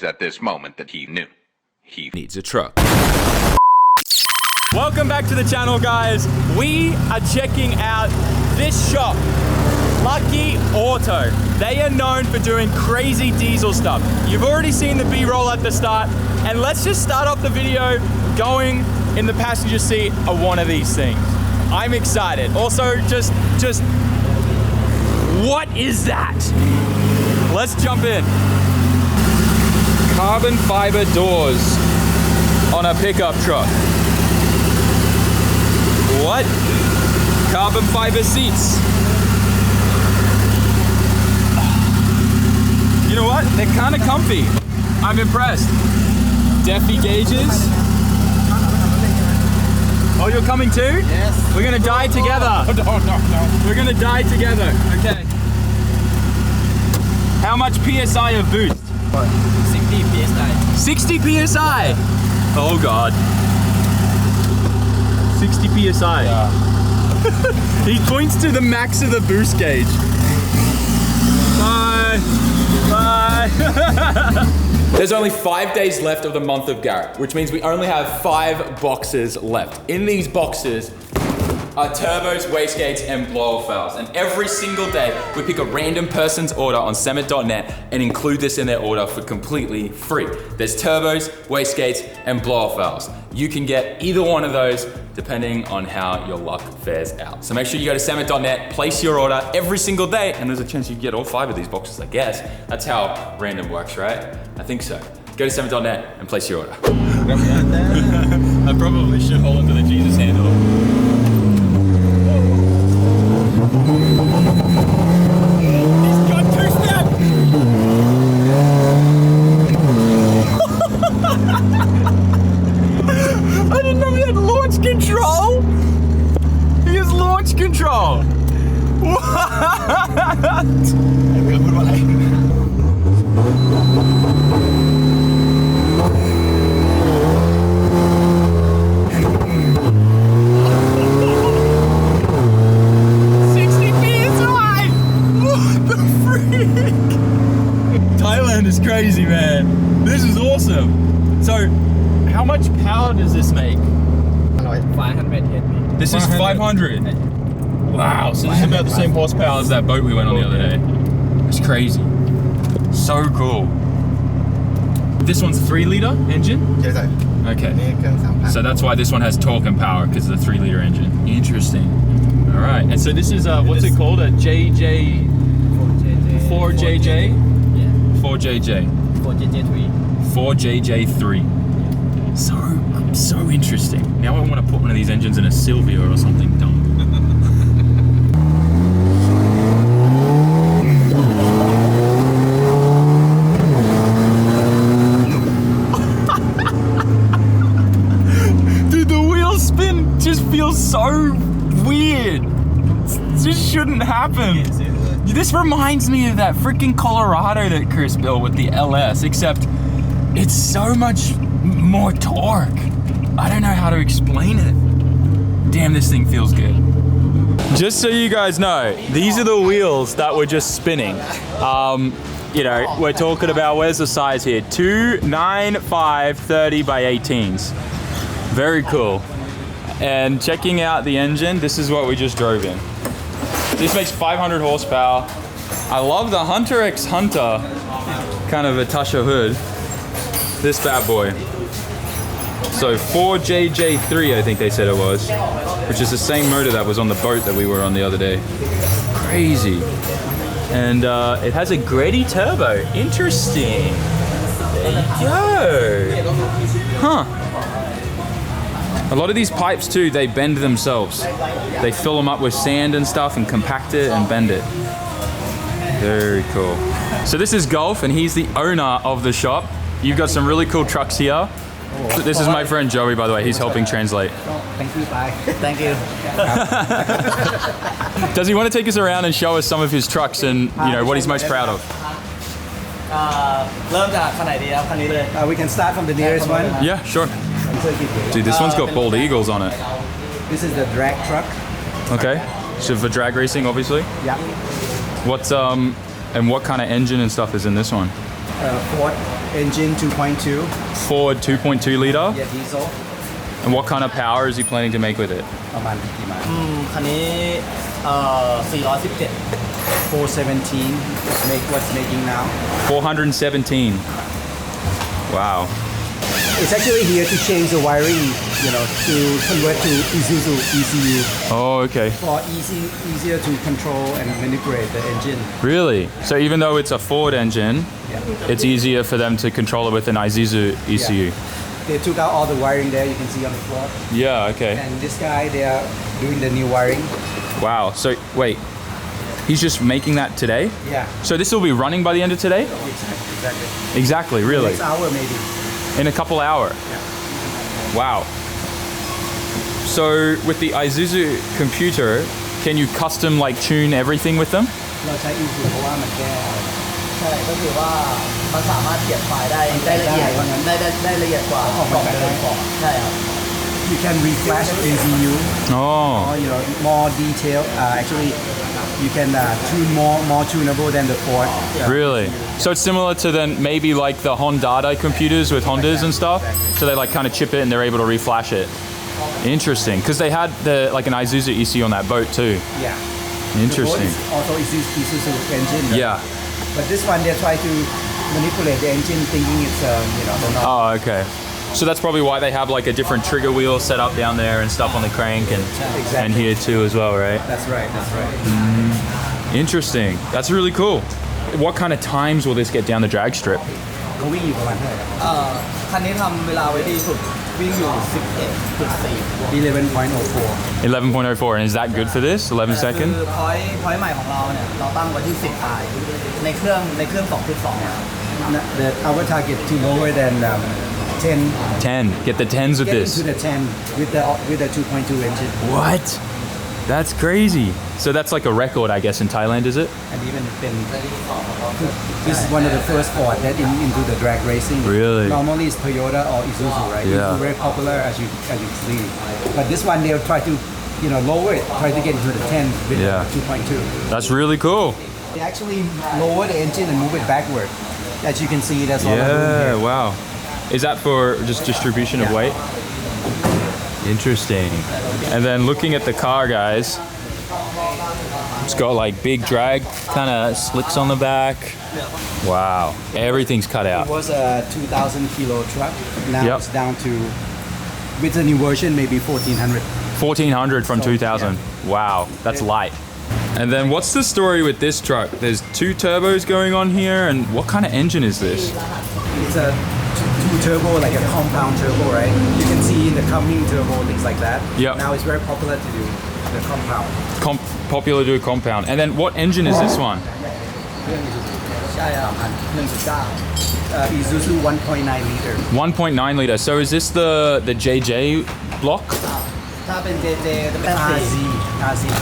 at this moment that he knew he needs a truck. Welcome back to the channel, guys. We are checking out this shop, Lucky Auto. They are known for doing crazy diesel stuff. You've already seen the B-roll at the start, and let's just start off the video going in the passenger seat of one of these things. I'm excited. Also, just what is that? Let's jump in. Carbon fiber doors on a pickup truck. What? Carbon fiber seats. You know what? They're kind of comfy. I'm impressed. Deafy gauges. Oh, you're coming too? Yes. We're gonna die together. No. We're gonna die together. Okay. How much PSI of boost? 60 PSI. 60 PSI? Oh God. 60 PSI. Yeah. He points to the max of the boost gauge. Bye. Bye. There's only 5 days left of the month of Garrett, which means we only have 5 boxes left. In these boxes are turbos, wastegates, and blow-off valves. And every single day, we pick a random person's order on SAMMIT.net and include this in their order for completely free. There's turbos, wastegates, and blow-off valves. You can get either one of those depending on how your luck fares out. So make sure you go to SAMMIT.net, place your order every single day, and there's a chance you get all 5 of these boxes, I guess. That's how random works, right? I think so. Go to SAMMIT.net and place your order. I probably should hold onto the Jesus handle. He's got 2-step! I didn't know he had launch control! He has launch control! What? 60 PSI! What the freak? Thailand is crazy, man. This is awesome. So, how much power does this make? 500 HP. This is 500. Wow, so this is about the same horsepower as that boat we went on the other day. It's crazy. So cool. This one's a 3-liter engine? Yes, sir. Okay. So that's why this one has torque and power, because of the 3-liter engine. Interesting. All right, and so this is, what's it called? A JJ? 4JJ? Yeah. 4JJ. 4JJ3. 4JJ3. So interesting. Now I want to put one of these engines in a Sylvia or something dumb. Dude, the wheel spin just feels so weird. This shouldn't happen. This reminds me of that freaking Colorado that Chris built with the LS, except it's so much more torque. I don't know how to explain it. Damn, this thing feels good. Just so you guys know, these are the wheels that were just spinning. You know, we're talking about, where's the size here? 295 30 by 18s. Very cool. And checking out the engine, this is what we just drove in. This makes 500 horsepower. I love the Hunter X Hunter kind of Atasha hood. This bad boy. So 4JJ3, I think they said it was, which is the same motor that was on the boat that we were on the other day. Crazy. And it has a Grady turbo. Interesting. There you go. Huh. A lot of these pipes too, they bend themselves. They fill them up with sand and stuff and compact it and bend it. Very cool. So this is Golf, and he's the owner of the shop. You've got some really cool trucks here. This is my friend Joey, by the way. He's helping translate. Thank you, bye. Thank you. Does he want to take us around and show us some of his trucks and, you know, what he's most proud of? We can start from the nearest one. Yeah, sure. Dude, this one's got bald eagles on it. This is the drag truck. Okay. So for drag racing, obviously? Yeah. What's, and what kind of engine and stuff is in this one? Ford engine 2.2. Ford 2.2 liter. Yeah, diesel. And what kind of power is he planning to make with it? ประมาณกี่ม้า คันนี้417 417 what's making now 417. Wow. it's actually here to change the wiring to convert to Isuzu ECU Oh, okay. for easier to control and manipulate the engine. Really? So even though it's a Ford engine, Yeah. it's easier for them to control it with an Isuzu ECU. They took out all the wiring there, you can see on the floor. Yeah, okay. And this guy, they are doing the new wiring. Wow. So wait, he's just making that today? Yeah, So this will be running by the end of today? exactly. Exactly, really? Next hour maybe. In a couple hour? Wow. So with the Isuzu computer, can you custom like tune everything with them? เราใช้ Isuzu เพราะว่ามันแก้ ใช่ก็คือว่ามันสามารถเปลี่ยนไฟล์ได้ละเอียด ได้ ได้ละเอียดกว่า ออกมาแบบก่อน ใช่ครับ You can reflash ECU Oh. or more detail. Actually, you can tune more tunable than the Ford. Really? So it's similar to then maybe like the Honda computers with Hondas and stuff. So they like kind of chip it and they're able to reflash it. Interesting, because they had an Isuzu ECU on that boat too. Yeah. Interesting. The Ford is also Isuzu engine. Right? Yeah. But this one they try to manipulate the engine, thinking it's the not. Oh, okay. So that's probably why they have like a different trigger wheel set up down there and stuff on the crank and here too as well, right? That's right. That's right. Interesting. That's really cool. What kind of times will this get down the drag strip? เขาวิ่งอยู่ประมาณเท่าไหร่ คันนี้ทำเวลาไว้ดีสุดวิ่งอยู่ 11.4 11.04 11.04. And is that good for this? 11 คือ second? พอยต์ใหม่ของเราเนี่ยเราตั้งไว้ที่10ปลายในเครื่อง 2.2 The our target to lower than 10. 10. Get the 10s with Get this. into the 10 with the 2.2 engine. What? That's crazy. So that's like a record, I guess, in Thailand, is it? And even this is one of the first Ford that into the drag racing. Really? Normally it's Toyota or Isuzu, right? Yeah. It's very popular as you see. But this one they'll try to lower it, try to get into the 10 with Yeah. 2.2. That's really cool. They actually lower the engine and move it backward. As you can see, that's all Yeah, wow. Is that for just distribution of Yeah. weight? Interesting. And then looking at the car, guys, it's got like big drag kind of slicks on the back. Wow. Everything's cut It out. was a 2,000 kilo truck. Now Yep. it's down to, with the new version, maybe 1,400. 1,400 from So, 2000. Wow, that's light. And then what's the story with this truck? There's 2 turbos going on here, and what kind of engine is this? It's a two turbo, like a compound turbo, right? You can see in the coming turbo, things like that. Yep. Now it's very popular to do the compound. Popular to a compound. And then what engine is this one? ใช่ครับ 1.9 Isuzu 1.9 liter. 1.9 liter. So is this the JJ block? ถ้าเป็น JJ จะเป็น RZ.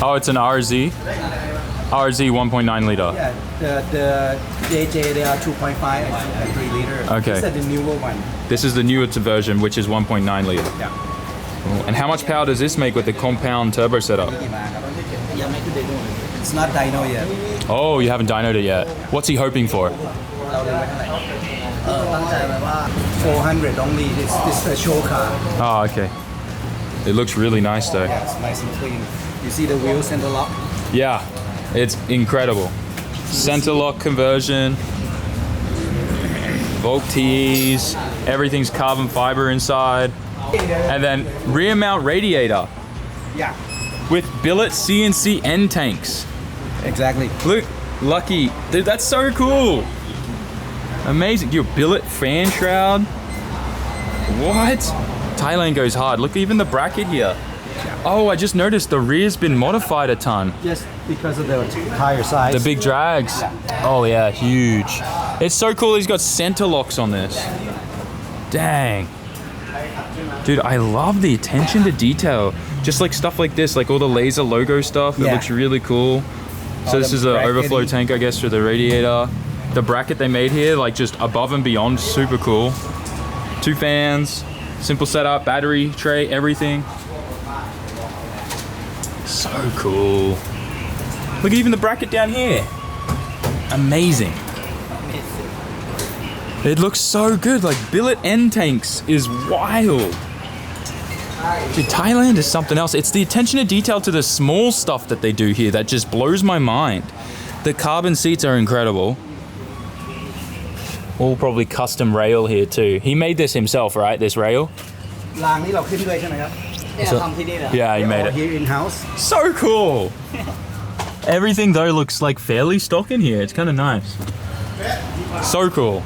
Oh, it's an RZ. RZ 1.9 liter. Yeah, the JJ, they are 2.5 and 3 liter. Okay. This is the newer one. This is the newer version, which is 1.9 liter. Yeah. And how much power does this make with the compound turbo setup? ยังไม่ขึ้นเดโน่ It's not dyno yet. Oh, you haven't dynoed it yet. What's he hoping for? เราเล่นไว้เท่าไหร่ตั้งใจไว้ว่า 400 only. This is a show car. Oh, okay. It looks really nice though. Yeah, it's nice and clean. You see the wheel center lock? Yeah, it's incredible. Center lock conversion, Volk TEs, everything's carbon fiber inside. And then rear mount radiator Yeah, with billet CNC end tanks. exactly. Look, lucky. Dude, that's so cool. Amazing. Your billet fan shroud. What? Thailand goes hard. Look, even the bracket here. Oh, I just noticed the rear's been modified a ton. Just because of the tire size. The big drags. Oh yeah, huge. It's so cool he's got center locks on this. Dang. Dude, I love the attention to detail. Just like stuff like this, like all the laser logo stuff. It Yeah. looks really cool. So All this the is an overflow bracketing. tank, I guess, for the radiator. The bracket they made here, like just above and beyond, super cool. 2 fans, simple setup, battery tray, everything. So cool. Look, even the bracket down here. Amazing. It looks so good. Like billet end tanks is wild. Dude, Thailand is something else. It's the attention to detail to the small stuff that they do here that just blows my mind. The carbon seats are incredible. All probably custom rail here too. He made this himself, right? This rail? รางนี้เราขึ้นด้วยใช่ไหมครับ เนี่ยทำที่นี่เหรอ Yeah, he made it. Here in house. So cool. Everything though looks like fairly stock in here. It's kind of nice. So cool.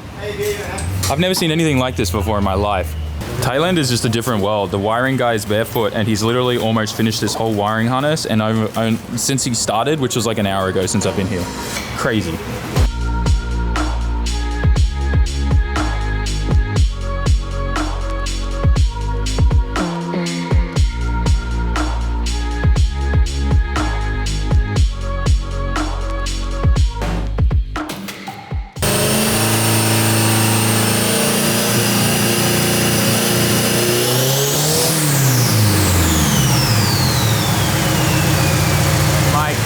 I've never seen anything like this before in my life. Thailand is just a different world. The wiring guy is barefoot and he's literally almost finished this whole wiring harness and since he started, which was like an hour ago since I've been here. Crazy.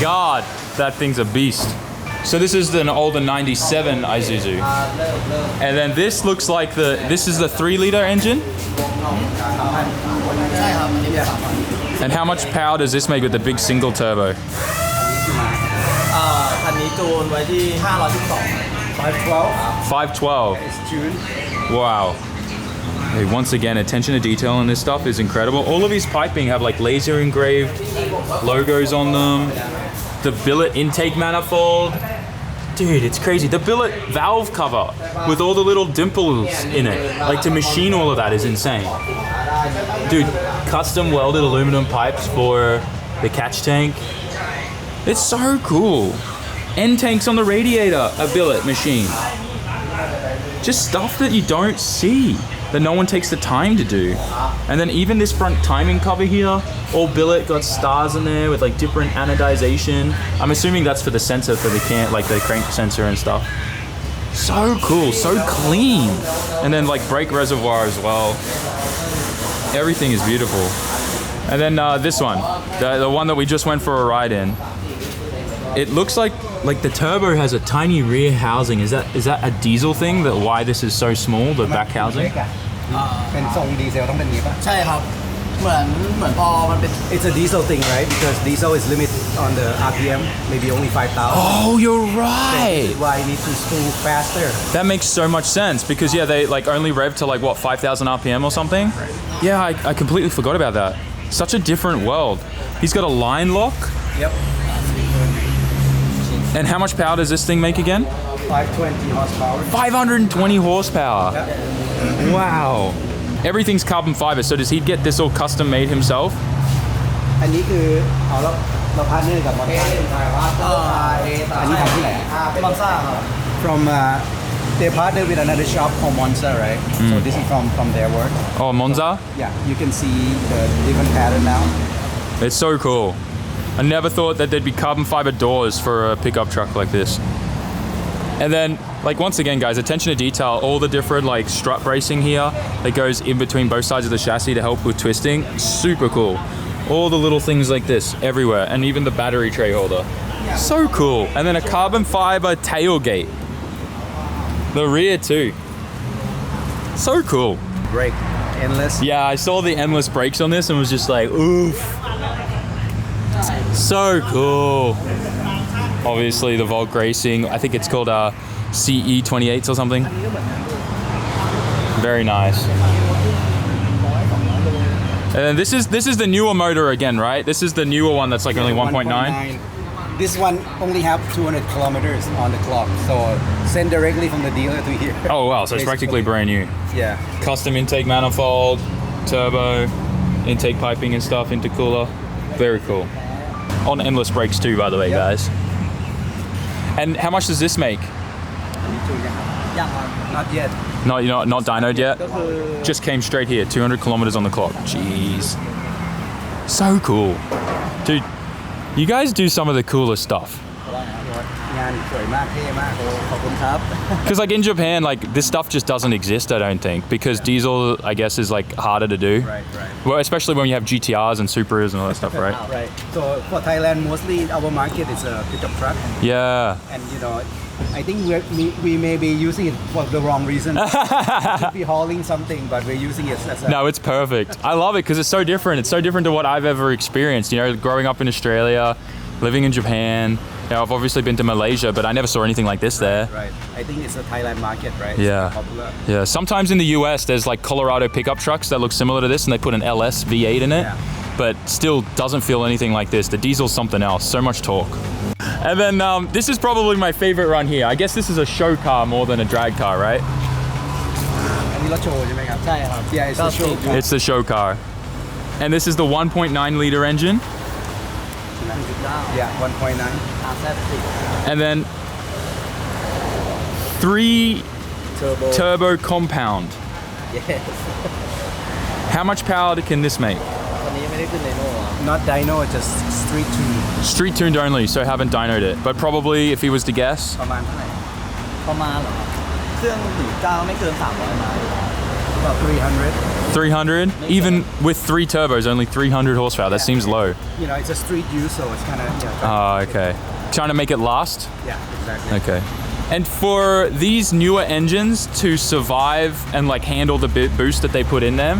God, that thing's a beast. So this is an older 97 Isuzu. And then this looks like this is the 3-liter engine. ใช่ครับอันนี้เป็น3,000 And how much power does this make with the big single turbo? คันนี้จูนไว้ที่512 512. 512. It's June. Wow. Hey, once again, attention to detail on this stuff is incredible. All of his piping have like laser engraved logos on them. The billet intake manifold. Dude, it's crazy. The billet valve cover with all the little dimples in it. Like to machine all of that is insane. Dude, custom welded aluminum pipes for the catch tank. It's so cool. End tanks on the radiator, a billet machine. Just stuff that you don't see, that no one takes the time to do. And then even this front timing cover here, all billet, got stars in there with like different anodization. I'm assuming that's for the sensor for the like the crank sensor and stuff. So cool, so clean. And then like brake reservoir as well. Everything is beautiful. And then this one, the one that we just went for a ride in. It looks like the turbo has a tiny rear housing. Is that a diesel thing? That why this is so small, the back housing? เป็นทรงดีเซลต้องเป็นอย่างนี้ป่ะ ใช่ครับเหมือนพอมันเป็น It's a diesel thing, right? Because diesel is limited on the RPM, maybe only 5,000. Oh, you're right. That's why I need to spool faster. That makes so much sense because yeah, they like only rev to like what 5,000 RPM or something. Yeah, I completely forgot about that. Such a different world. He's got a line lock. Yep. And how much power does this thing make again? 520 horsepower. 520 horsepower. Yep. Wow. Everything's carbon fiber. So does he get this all custom made himself? อันนี้คือเราพาร์ทเนอร์กับมอนซ่าอันนี้ทำที่ไหน มอนซ่าครับ From they partner with another shop called Monza, right? So this is from their work. Oh, Monza? Yeah, you can see the different pattern now. It's so cool. I never thought that there'd be carbon fiber doors for a pickup truck like this. And then, like once again, guys, attention to detail, all the different like strut bracing here that goes in between both sides of the chassis to help with twisting. Super cool. All the little things like this everywhere, and even the battery tray holder. So cool. And then a carbon fiber tailgate. The rear too. So cool. Brake, endless. Yeah, I saw the endless brakes on this and was just like, oof. So cool. Obviously the Volk Racing, I think it's called CE28s or something. Very nice. And then this is the newer motor again, right? This is the newer one that's like only 1.9. This one only have 200 kilometers on the clock, so send directly from the dealer to here. Oh wow, so it's practically brand new. Yeah. Custom intake manifold, turbo, intake piping and stuff, intercooler. Very cool. On endless brakes too, by the way, guys. And how much does this make? Not yet. Not dynoed yet? Just came straight here, 200 kilometers on the clock. Jeez. So cool. Dude, you guys do some of the coolest stuff. งานสวยมากเท่มาก ขอบคุณครับ Because like in Japan, like this stuff just doesn't exist, I don't think. Because diesel, I guess, is like harder to do. right Well, especially when you have GTRs and Supras and all that stuff, right? right so for Thailand mostly our market is a pickup truck Yeah. and you know I think we may be using it for the wrong reason. We should be hauling something, but we're using it as a... No, it's perfect. I love it because it's so different. It's so different to what I've ever experienced. You know, growing up in Australia, living in Japan. You know, I've obviously been to Malaysia, but I never saw anything like this there. Right. I think it's a Thailand market, right? Yeah. It's popular. Yeah. Sometimes in the US, there's like Colorado pickup trucks that look similar to this, and they put an LS V8 in it, Yeah. but still doesn't feel anything like this. The diesel's something else. So much torque. And then this is probably my favorite run here. I guess this is a show car more than a drag car, right? อันนี้รถโชว์ใช่ไหมครับ ใช่ครับ Yeah, it's ก็ the show car. It's the show car. And this is the 1.9 liter engine. Yeah, 1.9. RZ10 And then 3 Turbo. turbo compound. yes How much power can this make? วันนี้ไม่ได้ขึ้นไดโน่อะ Not dyno, just street tune. Street tuned only, so haven't dynoed it. But probably, if he was to guess, ประมาณเท่าไหร่ ประมาณเหรอเครื่อง1.9ไม่เกิน300ม้า About 300. 300. Even with 3 turbos, only 300 horsepower. That seems low. You know, it's a street use, so it's kind of Okay. Trying to make it last? yeah, exactly. Okay. And for these newer engines to survive and like handle the boost that they put in them,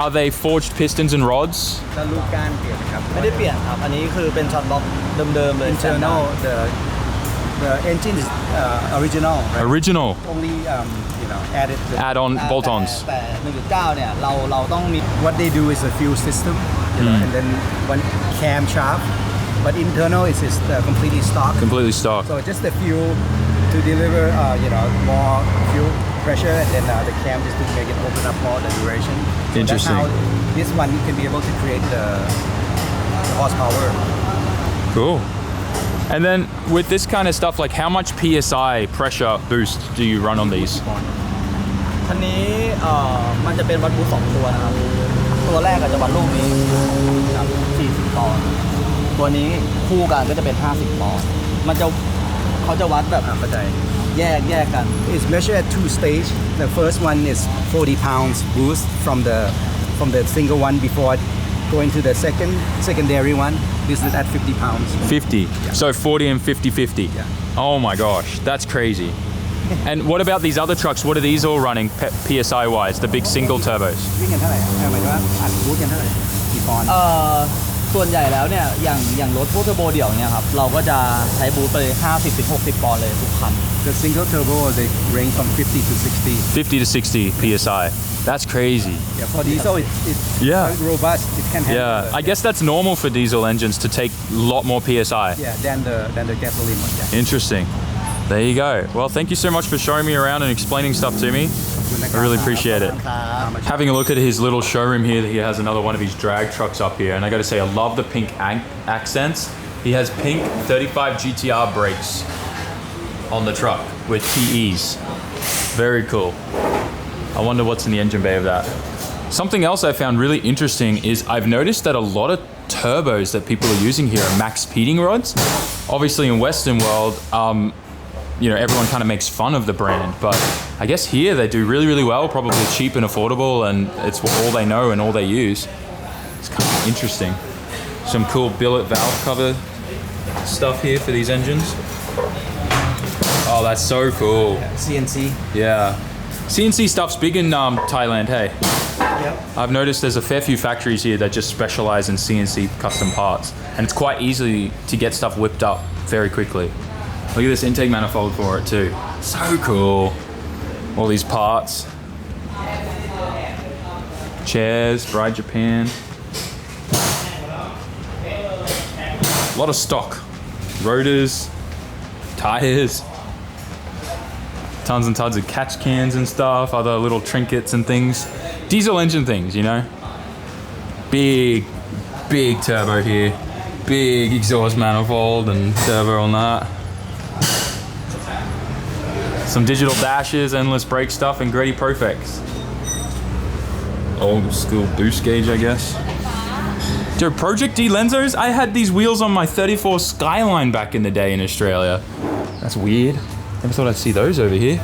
are they forged pistons and rods? แล้วลูกก้านเปลี่ยนไหมครับ ไม่ได้เปลี่ยนครับ อันนี้คือเป็นช็อตบล็อกเดิมๆเลย Internal, the engine is original, right? Original. Only you know added the, Add-on แต่ bolt-ons. แต่ 1.9 เนี่ยเราต้องมี what they do is a fuel system, you know, and then one cam shaft, but internal is completely stock. Completely stock. So just the fuel to deliver, you know, more fuel pressure, and then the cam just to make it open up more the duration. So Interesting. That's how this one can be able to create the horsepower. Cool. And then with this kind of stuff, like how much PSI pressure boost do you run on these? คันนี้มันจะเป็นวัดบูสต์2ตัวนะครับ ตัวแรกอาจจะวัดลูกนี้ครับ40 ปอนด์ตัวนี้คู่กันก็จะเป็น 50 ปอนด์เขาจะวัดแบบ เข้าใจ แยกกัน It's measured at 2 stages. The first one is 40 pounds boost from the single one before going to the secondary one. This is at 50 pounds. 50. So 40 and 50-50. Yeah. Oh my gosh, that's crazy. And what about these other trucks? What are these all running PSI wise? The big single turbos? วิ่งกันเท่าไหร่หมายถึงว่าอัดบูทกันเท่าไหร่กี่ปอนด์ ส่วนใหญ่แล้วเนี่ยอย่างรถพวกเทอร์โบเดี่ยวเนี่ยครับเราก็จะใช้บูทไปเลย50-60 ปอนด์เลยทุกคัน The single turbo they range from 50 to 60. 50 to 60 PSI. That's crazy. Yeah, for diesel it's Yeah. quite robust. It can handle. Yeah, I guess that's normal for diesel engines to take a lot more PSI. Yeah, than the gasoline one. Yeah. Interesting. There you go. Well, thank you so much for showing me around and explaining stuff to me. I really appreciate it. Having a look at his little showroom here, he has another one of his drag trucks up here, and I got to say, I love the pink accents. He has pink 35 GTR brakes on the truck with PEs. Very cool. I wonder what's in the engine bay of that. Something else I found really interesting is I've noticed that a lot of turbos that people are using here are max speeding rods. Obviously in Western world, you know, everyone kind of makes fun of the brand, but I guess here they do really, really well, probably cheap and affordable, and it's all they know and all they use. It's kind of interesting. Some cool billet valve cover stuff here for these engines. Oh, that's so cool. CNC Yeah. CNC stuff's big in Thailand, hey? Yep. I've noticed there's a fair few factories here that just specialize in CNC custom parts, and it's quite easy to get stuff whipped up very quickly. Look at this intake manifold for it too. So cool. All these parts. Chairs, Bride Japan. A lot of stock. Rotors, tires. Tons and tons of catch cans and stuff, other little trinkets and things. Diesel engine things, you know? Big turbo here. Big exhaust manifold and turbo on that. Some digital dashes, endless brake stuff, and Grady Profex. Old school boost gauge, I guess. Dude, Project D Lenzos? I had these wheels on my 34 Skyline back in the day in Australia. That's weird. Never thought I'd see those over here.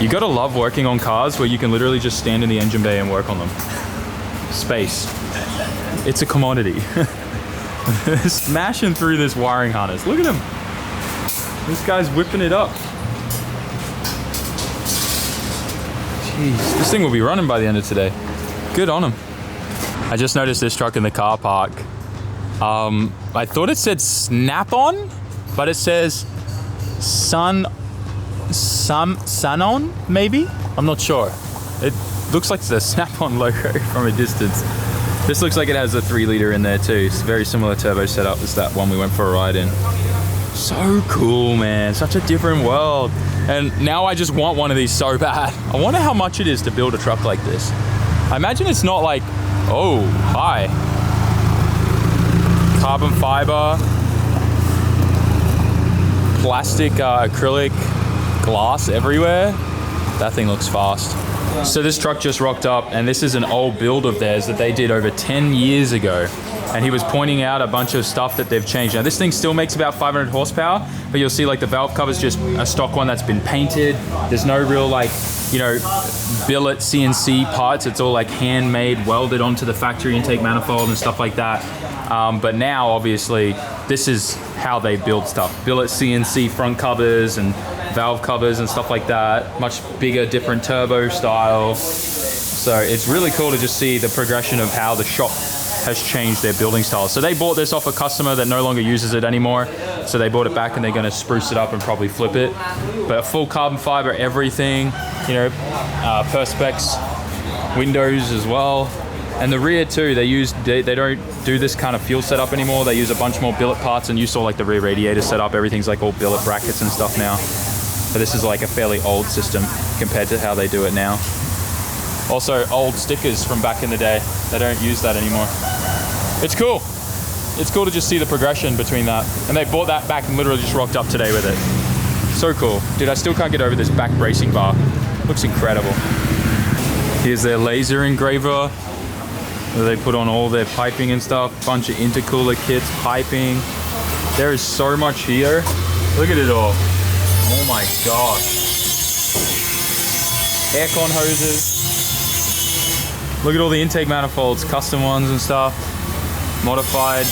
You gotta love working on cars where you can literally just stand in the engine bay and work on them. Space. It's a commodity. Smashing through this wiring harness. Look at him. This guy's whipping it up. Jeez, this thing will be running by the end of today. Good on him. I just noticed this truck in the car park. I thought it said Snap-on, but it says Sun-on, maybe? I'm not sure. It looks like the Snap-on logo from a distance. This looks like it has a 3-liter in there too. It's a very similar turbo setup as that one we went for a ride in. So cool, man. Such a different world. And now I just want one of these so bad. I wonder how much it is to build a truck like this. I imagine it's not like, oh, hi. Carbon fiber, plastic, acrylic, glass everywhere. That thing looks fast. So this truck just rocked up, and this is an old build of theirs that they did over 10 years ago. And he was pointing out a bunch of stuff that they've changed. Now this thing still makes about 500 horsepower, but you'll see like the valve cover's just a stock one that's been painted. There's no real like, you know, billet CNC parts. It's all like handmade, welded onto the factory intake manifold and stuff like that. But now obviously this is how they build stuff. Billet CNC front covers and valve covers and stuff like that. Much bigger, different turbo style. So it's really cool to just see the progression of how the shop has changed their building style. So they bought this off a customer that no longer uses it anymore. So they bought it back and they're gonna spruce it up and probably flip it. But full carbon fiber, everything, you know, Perspex windows as well. And the rear too, they don't do this kind of fuel setup anymore. They use a bunch more billet parts, and you saw like the rear radiator setup, everything's like all billet brackets and stuff now. But this is like a fairly old system compared to how they do it now. Also, old stickers from back in the day. They don't use that anymore. It's cool. It's cool to just see the progression between that. And they bought that back and literally just rocked up today with it. So cool. Dude, I still can't get over this back bracing bar. Looks incredible. Here's their laser engraver, where they put on all their piping and stuff. Bunch of intercooler kits, piping. There is so much here. Look at it all. Oh my gosh. Aircon hoses. Look at all the intake manifolds, custom ones and stuff, modified.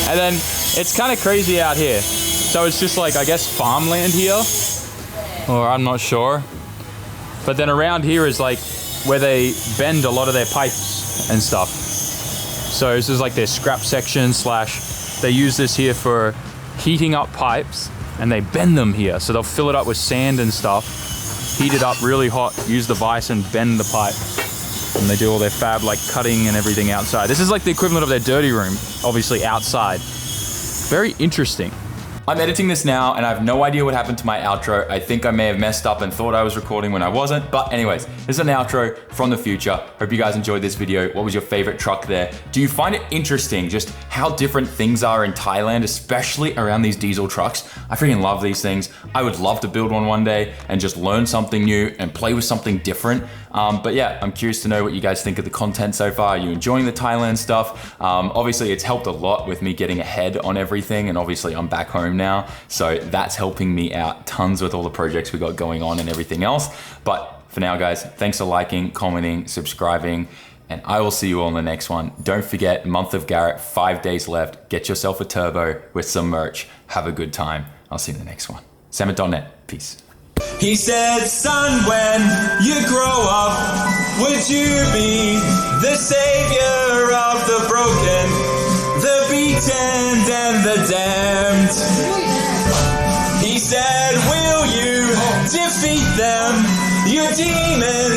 And then it's kind of crazy out here. So it's just like, I guess, farmland here, or I'm not sure. But then around here is like where they bend a lot of their pipes and stuff. So this is like their scrap section / they use this here for heating up pipes, and they bend them here. So they'll fill it up with sand and stuff, heat it up really hot, use the vise and bend the pipe. And they do all their fab like cutting and everything outside. This is like the equivalent of their dirty room, obviously outside. Very interesting. I'm editing this now and I have no idea what happened to my outro. I think I may have messed up and thought I was recording when I wasn't. But anyways, this is an outro from the future. Hope you guys enjoyed this video. What was your favorite truck there? Do you find it interesting just how different things are in Thailand, especially around these diesel trucks? I freaking love these things. I would love to build one day and just learn something new and play with something different. But yeah, I'm curious to know what you guys think of the content so far. Are you enjoying the Thailand stuff? Obviously it's helped a lot with me getting ahead on everything, and obviously I'm back home now. So that's helping me out tons with all the projects we got going on and everything else. But for now guys, thanks for liking, commenting, subscribing, and I will see you all in the next one. Don't forget, month of Garrett, 5 days left. Get yourself a turbo with some merch. Have a good time. I'll see you in the next one. SAMMIT.net. Peace. He said, son, when you grow up, would you be the savior of the broken, the beaten and the damned? He said, will you defeat them, your demons?